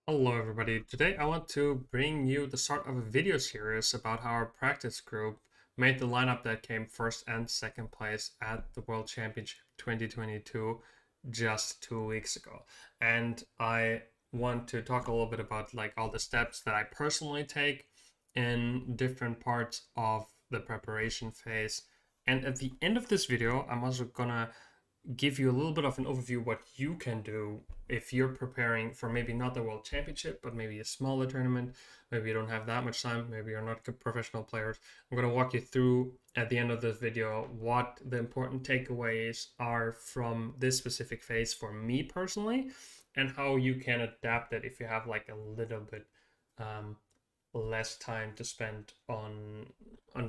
Hello everybody, today I want to bring you the start of a video series about how our practice group made the lineup that came first and second place at the World Championship 2022 just 2 weeks ago. And I want to talk a little bit about like all the steps that I personally take in different parts of the preparation phase. And at the end of this video, I'm also gonna give you a little bit of an overview what you can do if you're preparing for maybe not the World Championship, but maybe a smaller tournament. Maybe you don't have that much time. Maybe you're not good professional players. I'm going to walk you through at the end of this video what the important takeaways are from this specific phase for me personally, and how you can adapt it if you have like a little bit less time to spend on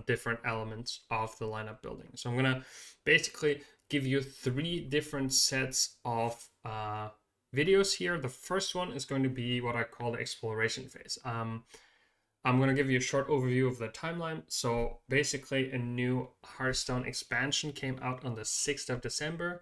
different elements of the lineup building. So I'm gonna basically give you 3 different sets of videos here. The first one is going to be what I call the exploration phase. I'm going to give you a short overview of the timeline. So basically a new Hearthstone expansion came out on the 6th of December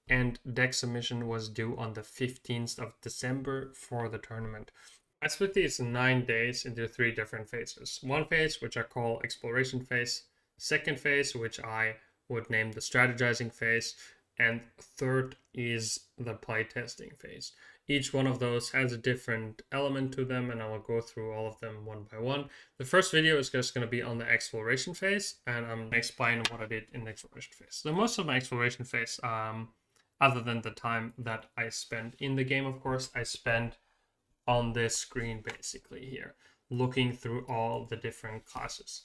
and deck submission was due on the 15th of December for the tournament. I split these 9 days into 3 different phases. One phase, which I call exploration phase. Second phase, which I would name the strategizing phase, and third is the playtesting phase. Each one of those has a different element to them, and I will go through all of them one by one. The first video is just going to be on the exploration phase, and I'm going to explain what I did in the exploration phase. So most of my exploration phase, other than the time that I spent in the game, of course, I spent on this screen basically here, looking through all the different classes.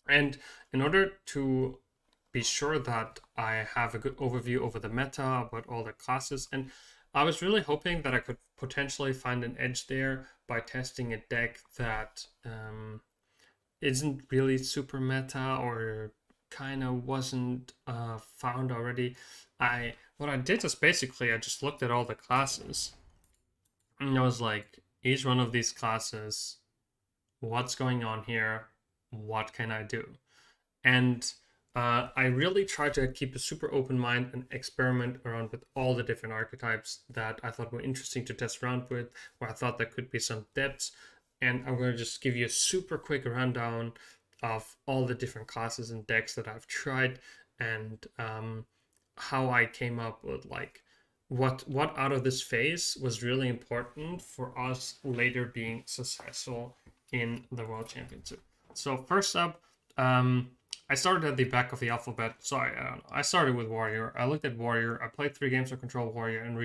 And in order to be sure that I have a good overview over the meta, about all the classes. And I was really hoping that I could potentially find an edge there by testing a deck that isn't really super meta or kind of wasn't found already. What I did is basically I just looked at all the classes and I was like, each one of these classes, what's going on here? What can I do? And I really try to keep a super open mind and experiment around with all the different archetypes that I thought were interesting to test around with, where I thought there could be some depths. And I'm going to just give you a super quick rundown of all the different classes and decks that I've tried and how I came up with like what out of this phase was really important for us later being successful in the World Championship. So first up, I started at the back of the alphabet. Sorry, I started with Warrior. I looked at Warrior. I played 3 games of Control Warrior and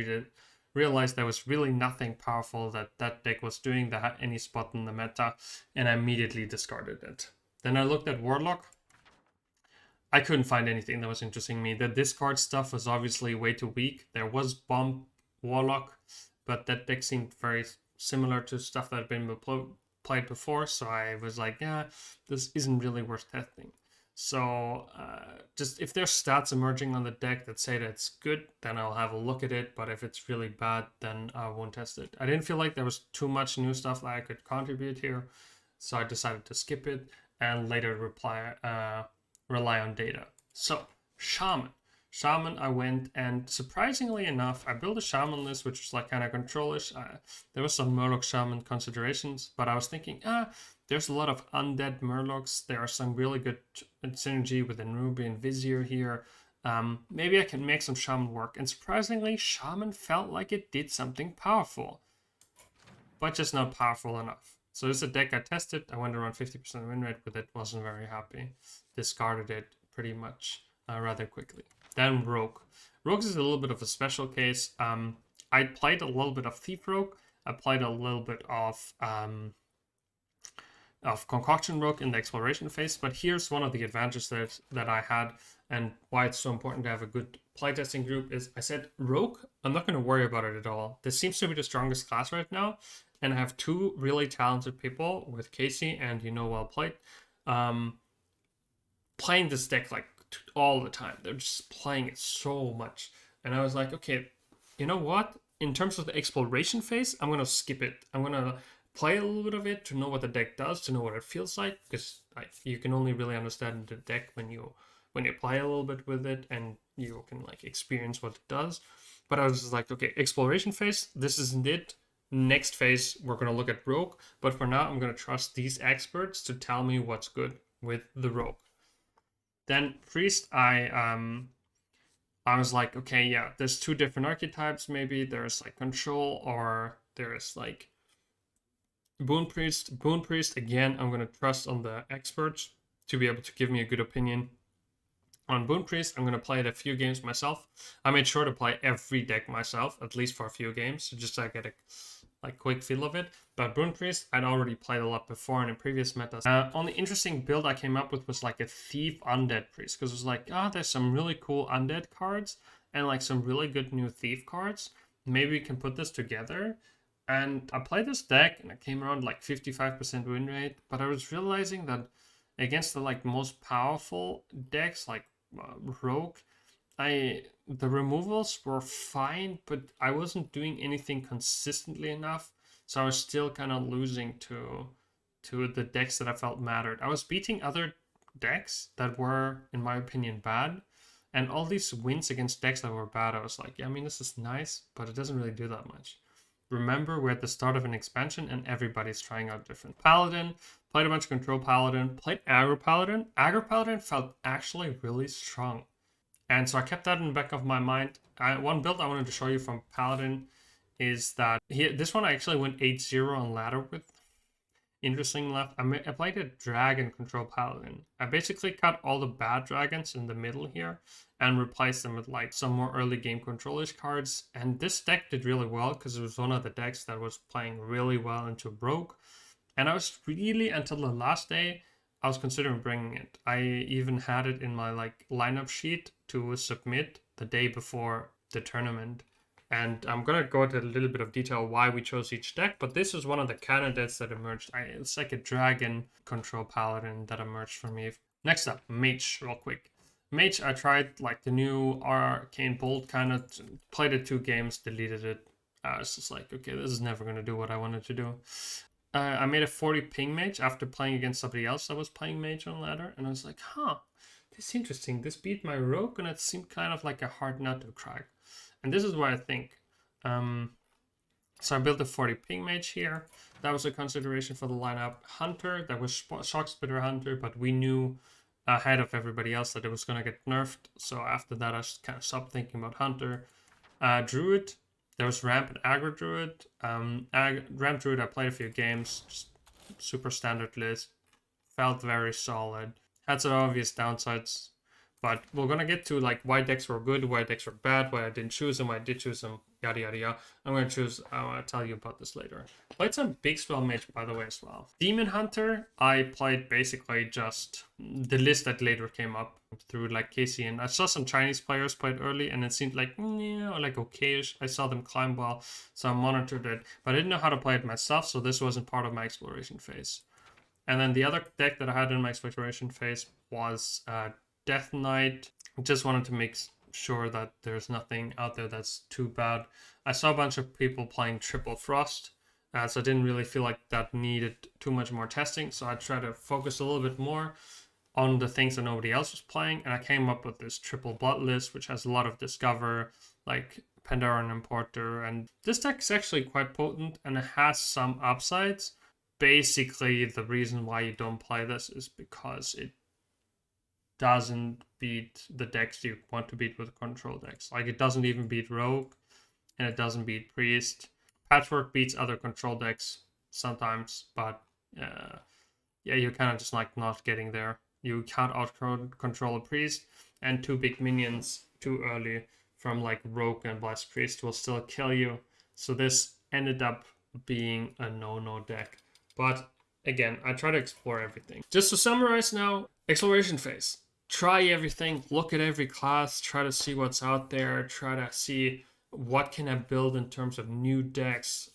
realized there was really nothing powerful that deck was doing that had any spot in the meta, and I immediately discarded it. Then I looked at Warlock. I couldn't find anything that was interesting me. The discard stuff was obviously way too weak. There was Bomb Warlock, but that deck seemed very similar to stuff that had been played before, so I was like, yeah, this isn't really worth testing. So just if there's stats emerging on the deck that say that it's good, then I'll have a look at it. But if it's really bad, then I won't test it. I didn't feel like there was too much new stuff that I could contribute here, so I decided to skip it and later rely on data. So Shaman. Shaman, I went and surprisingly enough, I built a Shaman list, which was like kind of controlish. There was some Murloc Shaman considerations, but I was thinking, there's a lot of undead Murlocs. There are some really good synergy within Ruby and Vizier here. Maybe I can make some Shaman work. And surprisingly, Shaman felt like it did something powerful, but just not powerful enough. So this is a deck I tested. I went around 50% win rate with it. Wasn't very happy. Discarded it pretty much rather quickly. Then Rogue. Rogue is a little bit of a special case. I played a little bit of Thief Rogue. I played a little bit of Concoction Rogue in the exploration phase. But here's one of the advantages that I had and why it's so important to have a good playtesting group is I said, Rogue, I'm not going to worry about it at all. This seems to be the strongest class right now. And I have 2 really talented people with Casey and Well Played playing this deck like all the time. They're just playing it so much. And I was like, okay, you know what? In terms of the exploration phase, I'm going to skip it. I'm going to play a little bit of it to know what the deck does, to know what it feels like, because you can only really understand the deck when you play a little bit with it and you can like experience what it does. But I was just like, okay, exploration phase, this isn't it. Next phase, we're going to look at Rogue, but for now, I'm going to trust these experts to tell me what's good with the Rogue. Then Priest, I was like, okay, yeah, there's two different archetypes. Maybe there's like Control, or there's like Boon Priest. Boon Priest, again, I'm going to trust on the experts to be able to give me a good opinion. On Boon Priest, I'm going to play it a few games myself. I made sure to play every deck myself, at least for a few games, so just so I get a quick feel of it. But Boon Priest, I'd already played a lot before in previous metas. Only interesting build I came up with was like a Thief Undead Priest, because it was like, there's some really cool Undead cards and like some really good new Thief cards. Maybe we can put this together. And I played this deck and I came around like 55% win rate, but I was realizing that against the like most powerful decks like Rogue, the removals were fine, but I wasn't doing anything consistently enough, so I was still kind of losing to the decks that I felt mattered. I was beating other decks that were, in my opinion, bad, and all these wins against decks that were bad, I was like, yeah, I mean, this is nice, but it doesn't really do that much. Remember, we're at the start of an expansion and everybody's trying out different. Paladin, played a bunch of Control Paladin, played Aggro Paladin. Aggro Paladin felt actually really strong. And so I kept that in the back of my mind. One build I wanted to show you from Paladin is that this one I actually went 8-0 on ladder with. Interesting left. I played a dragon Control Paladin. I basically cut all the bad dragons in the middle here and replaced them with like some more early game controlish cards. And this deck did really well because it was one of the decks that was playing really well into Rogue. And I was really, until the last day, I was considering bringing it. I even had it in my like lineup sheet to submit the day before the tournament. And I'm going to go into a little bit of detail why we chose each deck, but this is one of the candidates that emerged. It's like a dragon Control Paladin that emerged for me. Next up, Mage, real quick. Mage, I tried like the new Arcane Bolt kind of, played it 2 games, deleted it. I was just like, okay, this is never going to do what I wanted to do. I made a 40 ping Mage after playing against somebody else that was playing Mage on ladder, and I was like, this is interesting. This beat my Rogue, and it seemed kind of like a hard nut to crack. And this is what I think. So I built a 40 ping Mage here. That was a consideration for the lineup. Hunter, that was Shock Spitter Hunter, but we knew ahead of everybody else that it was going to get nerfed. So after that, I just kind of stopped thinking about Hunter. Druid, there was Ramp and Aggro Druid. Ramp Druid, I played a few games. Just super standard list. Felt very solid. Had some obvious downsides. But we're going to get to like why decks were good, why decks were bad, why I didn't choose them, why I did choose them, yada yada yada. I'm going to tell you about this later. Played some Big Spell Mage, by the way, as well. Demon Hunter, I played basically just the list that later came up through like Casey, and I saw some Chinese players played early, and it seemed like, like okayish. I saw them climb well, so I monitored it, but I didn't know how to play it myself, so this wasn't part of my exploration phase. And then the other deck that I had in my exploration phase was Death Knight. Just wanted to make sure that there's nothing out there that's too bad. I saw a bunch of people playing Triple Frost, so I didn't really feel like that needed too much more testing. So I tried to focus a little bit more on the things that nobody else was playing, and I came up with this Triple Blood list, which has a lot of Discover, like Pandaren Importer, and this deck is actually quite potent, and it has some upsides. Basically, the reason why you don't play this is because it doesn't beat the decks you want to beat with control decks. Like, it doesn't even beat Rogue, and it doesn't beat Priest. Patchwork beats other control decks sometimes, but yeah, you're kind of just like not getting there. You can't out-control a Priest, and 2 big minions too early from like Rogue and Blessed Priest will still kill you. So this ended up being a no-no deck. But again, I try to explore everything. Just to summarize now, exploration phase. Try everything, look at every class, try to see what's out there, try to see what can I build in terms of new decks,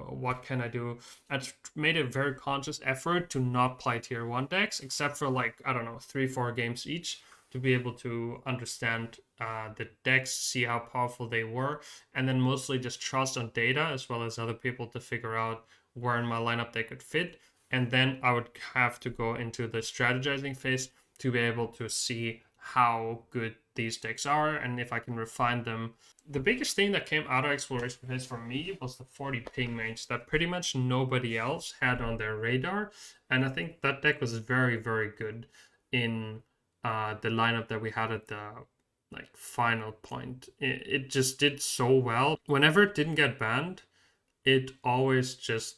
what can I do. I made a very conscious effort to not play tier 1 decks, except for like, I don't know, 3-4 games each, to be able to understand the decks, see how powerful they were, and then mostly just trust on data as well as other people to figure out where in my lineup they could fit. And then I would have to go into the strategizing phase to be able to see how good these decks are and if I can refine them. The biggest thing that came out of Exploration Phase for me was the 40 ping Mage that pretty much nobody else had on their radar. And I think that deck was very, very good in the lineup that we had at the like final point. It just did so well. Whenever it didn't get banned, it always just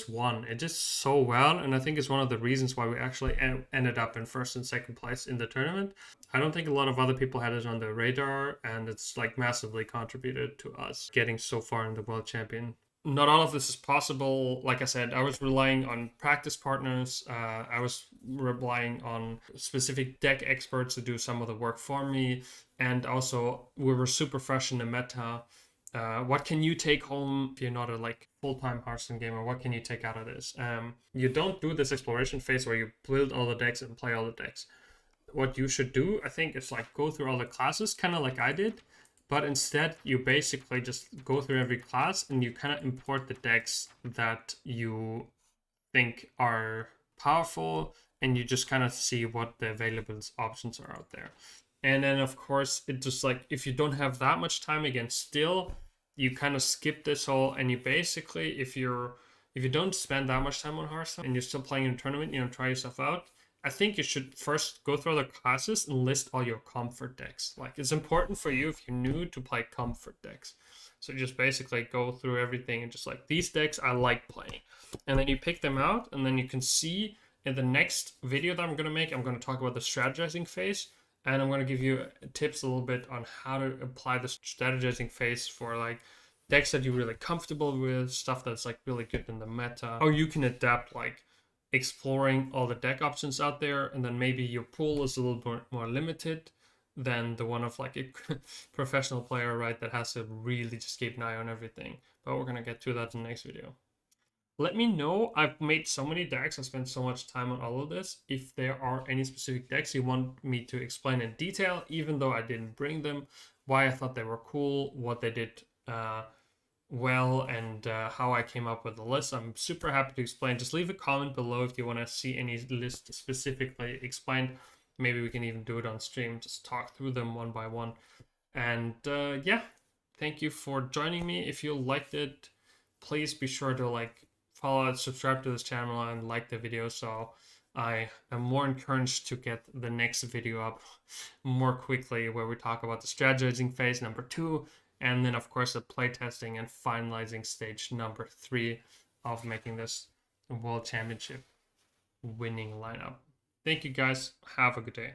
won. It just so well, and I think it's one of the reasons why we actually ended up in first and second place in the tournament. I don't think a lot of other people had it on their radar, and it's like massively contributed to us getting so far in the world champion. Not all of this is possible. Like I said, I was relying on practice partners. I was relying on specific deck experts to do some of the work for me, and also we were super fresh in the meta. What can you take home if you're not a like full-time Hearthstone gamer? What can you take out of this? You don't do this exploration phase where you build all the decks and play all the decks. What you should do, I think, is like go through all the classes, kind of like I did, but instead you basically just go through every class and you kind of import the decks that you think are powerful, and you just kind of see what the available options are out there. And then of course it just like if you don't have that much time, again, still you kind of skip this whole, and you basically if you don't spend that much time on Hearthstone and you're still playing in a tournament, try yourself out. I think you should first go through other classes and list all your comfort decks. Like it's important for you if you're new to play comfort decks. So just basically go through everything and just like these decks I like playing. And then you pick them out, and then you can see in the next video that I'm going to make, I'm going to talk about the strategizing phase. And I'm going to give you tips a little bit on how to apply the strategizing phase for like decks that you're really comfortable with, stuff that's like really good in the meta, or you can adapt like exploring all the deck options out there, and then maybe your pool is a little bit more limited than the one of like a professional player, right, that has to really just keep an eye on everything. But we're going to get to that in the next video. Let me know. I've made so many decks. I spent so much time on all of this. If there are any specific decks you want me to explain in detail, even though I didn't bring them, why I thought they were cool, what they did well, and how I came up with the list, I'm super happy to explain. Just leave a comment below if you want to see any list specifically explained. Maybe we can even do it on stream, just talk through them one by one. And yeah, thank you for joining me. If you liked it, please be sure to like, follow, subscribe to this channel, and like the video, so I am more encouraged to get the next video up more quickly, where we talk about the strategizing phase number 2, and then of course the playtesting and finalizing stage number 3 of making this World Championship winning lineup. Thank you guys. Have a good day.